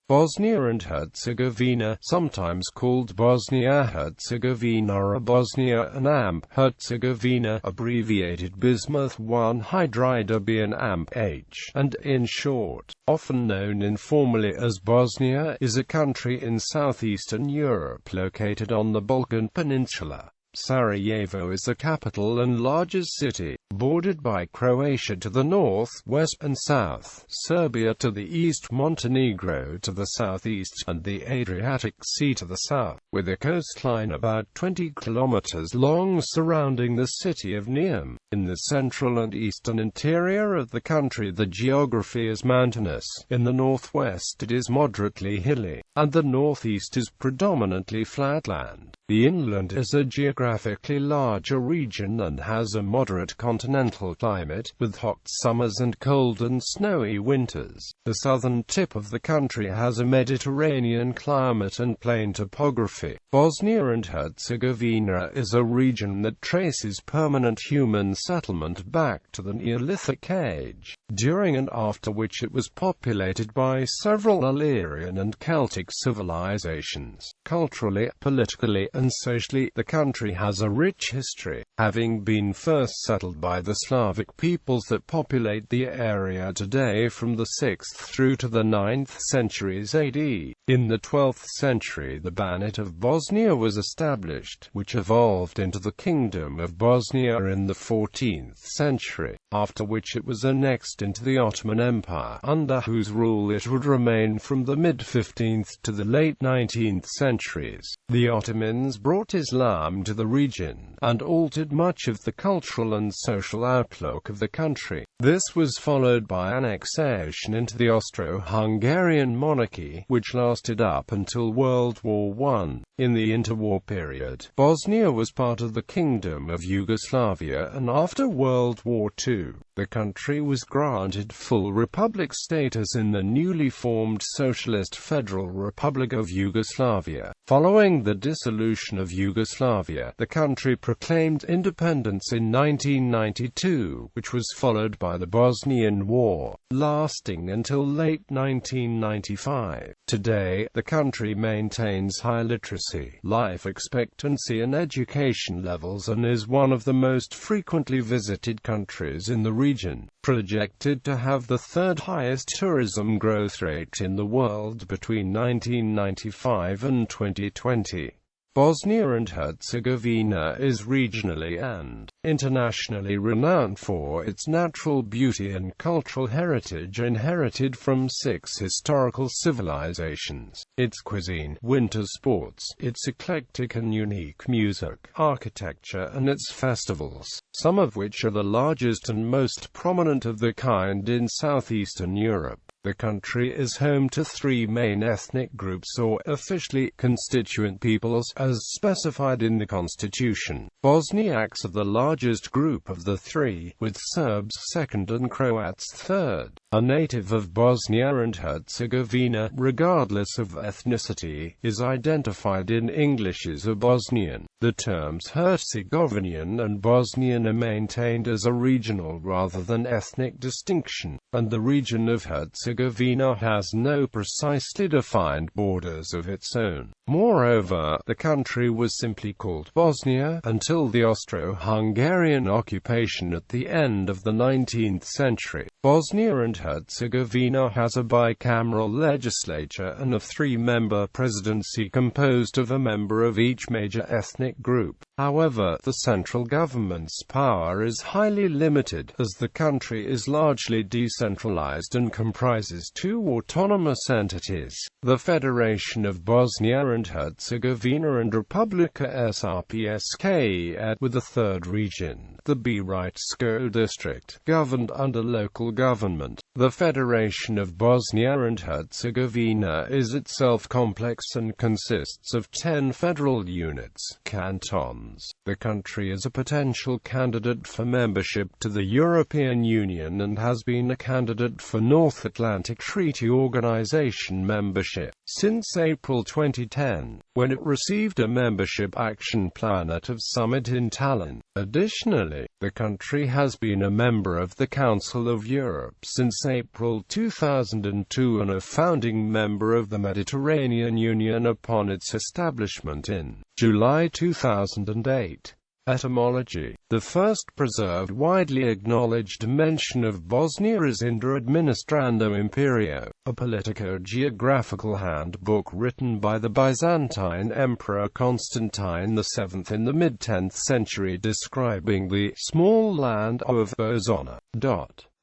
Bosnia and Herzegovina, sometimes called Bosnia-Herzegovina or Bosnia-and Herzegovina, abbreviated bismuth 1 hydride B&amp H, and in short, often known informally as Bosnia, is a country in southeastern Europe located on the Balkan Peninsula. Sarajevo is the capital and largest city, bordered by Croatia to the north, west and south, Serbia to the east, Montenegro to the southeast, and the Adriatic Sea to the south, with a coastline about 20 kilometers long surrounding the city of Neum. In the central and eastern interior of the country the geography is mountainous, in the northwest it is moderately hilly, and the northeast is predominantly flatland. The inland is a geographically larger region and has a moderate continental climate, with hot summers and cold and snowy winters. The southern tip of the country has a Mediterranean climate and plain topography. Bosnia and Herzegovina is a region that traces permanent human settlement back to the Neolithic age, during and after which it was populated by several Illyrian and Celtic civilizations. Culturally, politically, and socially, the country has a rich history, having been first settled by the Slavic peoples that populate the area today from the 6th through to the 9th centuries AD. In the 12th century the Banat of Bosnia was established, which evolved into the Kingdom of Bosnia in the 14th century, after which it was annexed into the Ottoman Empire, under whose rule it would remain from the mid-15th to the late 19th centuries. The Ottomans brought Islam to the region, and altered much of the cultural and social outlook of the country. This was followed by annexation into the Austro-Hungarian monarchy, which lasted up until World War I. In the interwar period, Bosnia was part of the Kingdom of Yugoslavia, and after World War II, the country was granted full republic status in the newly formed Socialist Federal Republic of Yugoslavia. Following the dissolution of Yugoslavia, the country proclaimed independence in 1992, which was followed by the Bosnian War, lasting until late 1995. Today, the country maintains high literacy, life expectancy and education levels and is one of the most frequently visited countries in the region, projected to have the third highest tourism growth rate in the world between 1995 and 2020. Bosnia and Herzegovina is regionally and internationally renowned for its natural beauty and cultural heritage inherited from 6 historical civilizations, its cuisine, winter sports, its eclectic and unique music, architecture and its festivals, some of which are the largest and most prominent of the kind in southeastern Europe. The country is home to 3 main ethnic groups or, officially, constituent peoples, as specified in the constitution. Bosniaks are the largest group of the 3, with Serbs second and Croats third. A native of Bosnia and Herzegovina, regardless of ethnicity, is identified in English as a Bosnian. The terms Herzegovinian and Bosnian are maintained as a regional rather than ethnic distinction, and the region of Herzegovina has no precisely defined borders of its own. Moreover, the country was simply called Bosnia until the Austro-Hungarian occupation at the end of the 19th century. Bosnia and Herzegovina has a bicameral legislature and a 3-member presidency composed of a member of each major ethnic group. However, the central government's power is highly limited, as the country is largely decentralized and comprises 2 autonomous entities, the Federation of Bosnia and Herzegovina and Republika Srpska, with a third region, the Bratsko district, governed under local government. The Federation of Bosnia and Herzegovina is itself complex and consists of 10 federal units, cantons. The country is a potential candidate for membership to the European Union and has been a candidate for North Atlantic Treaty Organization membership since April 2010, when it received a membership action plan at a summit in Tallinn. Additionally, the country has been a member of the Council of Europe since April 2002 and a founding member of the Mediterranean Union upon its establishment in July 2008. Etymology. The first preserved widely acknowledged mention of Bosnia is in De Administrando Imperio, a politico-geographical handbook written by the Byzantine Emperor Constantine VII in the mid-10th century describing the small land of Bosona.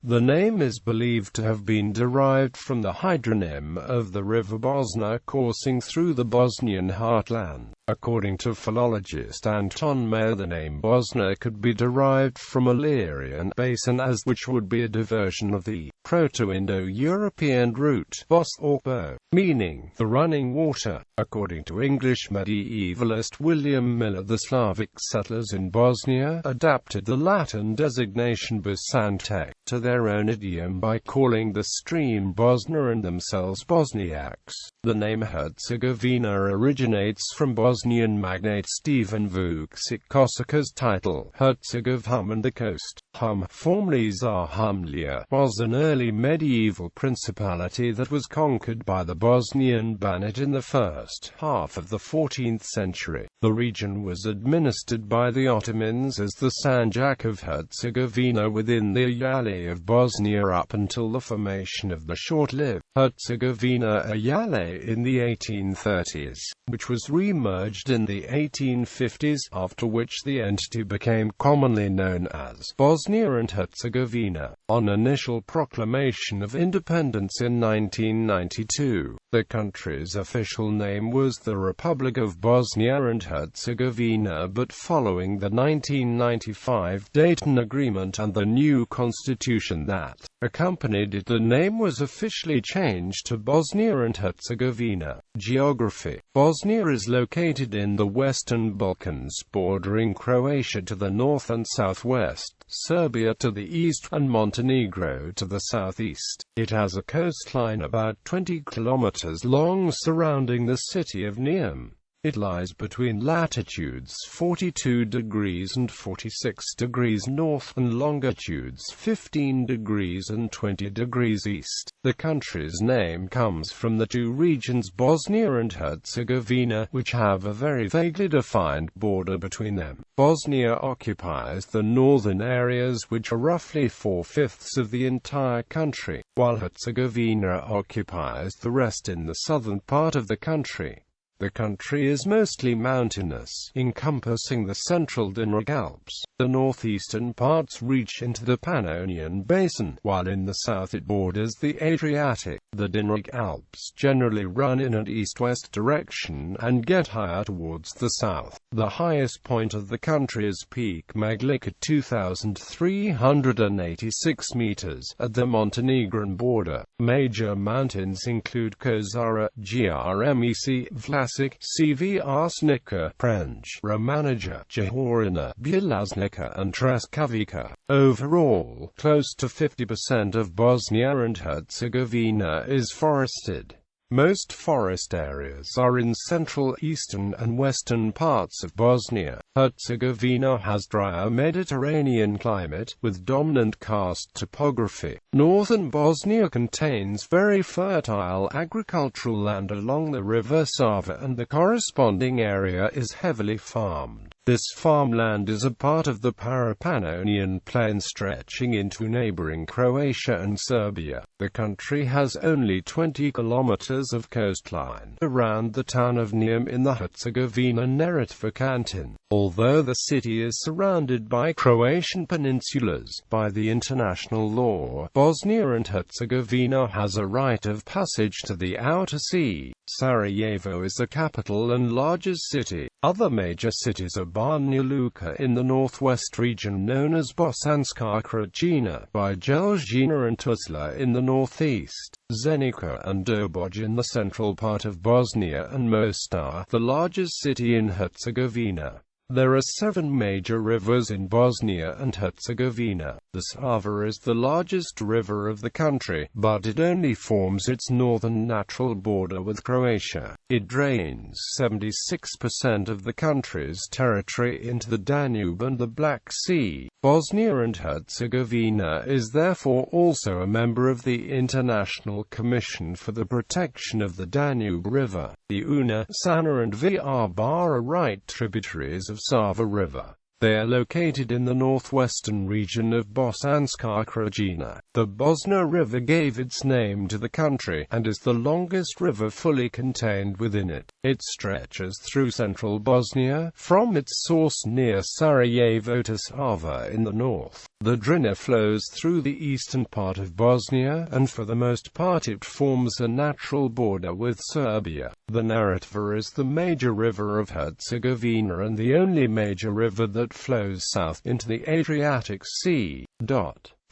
The name is believed to have been derived from the hydronym of the river Bosna coursing through the Bosnian heartland. According to philologist Anton Mayer, the name Bosna could be derived from Illyrian basin, which would be a diversion of the Proto-Indo-European root bos or bo, meaning the running water. According to English medievalist William Miller, the Slavic settlers in Bosnia adapted the Latin designation Bosantek to their own idiom by calling the stream Bosna and themselves Bosniaks. The name Herzegovina originates from Bosnian magnate Stephen Vučić Kosakar's title, Herceg of Hum and the coast. Hum, formerly Zahumlija, was an early medieval principality that was conquered by the Bosnian Banat in the first half of the 14th century. The region was administered by the Ottomans as the Sanjak of Herzegovina within the Ayali of Bosnia up until the formation of the short-lived Herzegovina Ayali in the 1830s, which was re-merged in the 1850s, after which the entity became commonly known as Bosnia and Herzegovina. On initial proclamation of independence in 1992, the country's official name was the Republic of Bosnia and Herzegovina, but following the 1995 Dayton Agreement and the new constitution that accompanied it, the name was officially changed to Bosnia and Herzegovina. Geography. Bosnia is located in the Western Balkans, bordering Croatia to the north and southwest, Serbia to the east, and Montenegro to the southeast. It has a coastline about 20 kilometers long surrounding the city of Neum. It lies between latitudes 42 degrees and 46 degrees north, and longitudes 15 degrees and 20 degrees east. The country's name comes from the two regions Bosnia and Herzegovina, which have a very vaguely defined border between them. Bosnia occupies the northern areas, which are roughly 4/5 of the entire country, while Herzegovina occupies the rest in the southern part of the country. The country is mostly mountainous, encompassing the central Dinaric Alps. The northeastern parts reach into the Pannonian Basin, while in the south it borders the Adriatic. The Dinaric Alps generally run in an east-west direction and get higher towards the south. The highest point of the country is Peak Maglic at 2,386 meters, at the Montenegrin border. Major mountains include Kozara, Grmec, Vlasic, Cvrsnica, Prenj, Romanija, Jahorina, Bjelaznica, and Treskavica. Overall, close to 50% of Bosnia and Herzegovina is forested. Most forest areas are in central, eastern, and western parts of Bosnia. Herzegovina has drier Mediterranean climate, with dominant karst topography. Northern Bosnia contains very fertile agricultural land along the river Sava, and the corresponding area is heavily farmed. This farmland is a part of the Parapannonian plain stretching into neighboring Croatia and Serbia. The country has only 20 kilometers of coastline around the town of Neum in the Herzegovina-Neretva canton. Although the city is surrounded by Croatian peninsulas, by the international law, Bosnia and Herzegovina has a right of passage to the outer sea. Sarajevo is the capital and largest city. Other major cities are Banja Luka in the northwest region known as Bosanska Krajina, Bijeljina and Tuzla in the northeast, Zenica and Doboj in the central part of Bosnia, and Mostar, the largest city in Herzegovina. There are 7 major rivers in Bosnia and Herzegovina. The Sava is the largest river of the country, but it only forms its northern natural border with Croatia. It drains 76% of the country's territory into the Danube and the Black Sea. Bosnia and Herzegovina is therefore also a member of the International Commission for the Protection of the Danube River. The Una, Sana and Vrba are right tributaries of Sava River. They are located in the northwestern region of Bosnia-Herzegovina. The Bosna River gave its name to the country, and is the longest river fully contained within it. It stretches through central Bosnia, from its source near Sarajevo to Sava in the north. The Drina flows through the eastern part of Bosnia, and for the most part it forms a natural border with Serbia. The Neretva is the major river of Herzegovina and the only major river that flows south into the Adriatic Sea.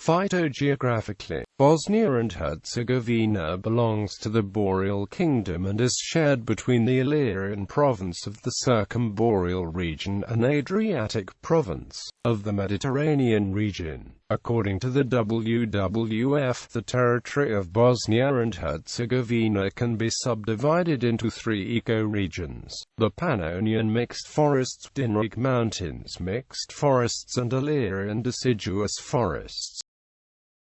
Phytogeographically, Bosnia and Herzegovina belongs to the Boreal Kingdom and is shared between the Illyrian province of the Circumboreal region and Adriatic province of the Mediterranean region. According to the WWF, the territory of Bosnia and Herzegovina can be subdivided into three ecoregions: the Pannonian mixed forests, Dinaric mountains mixed forests, and Illyrian deciduous forests.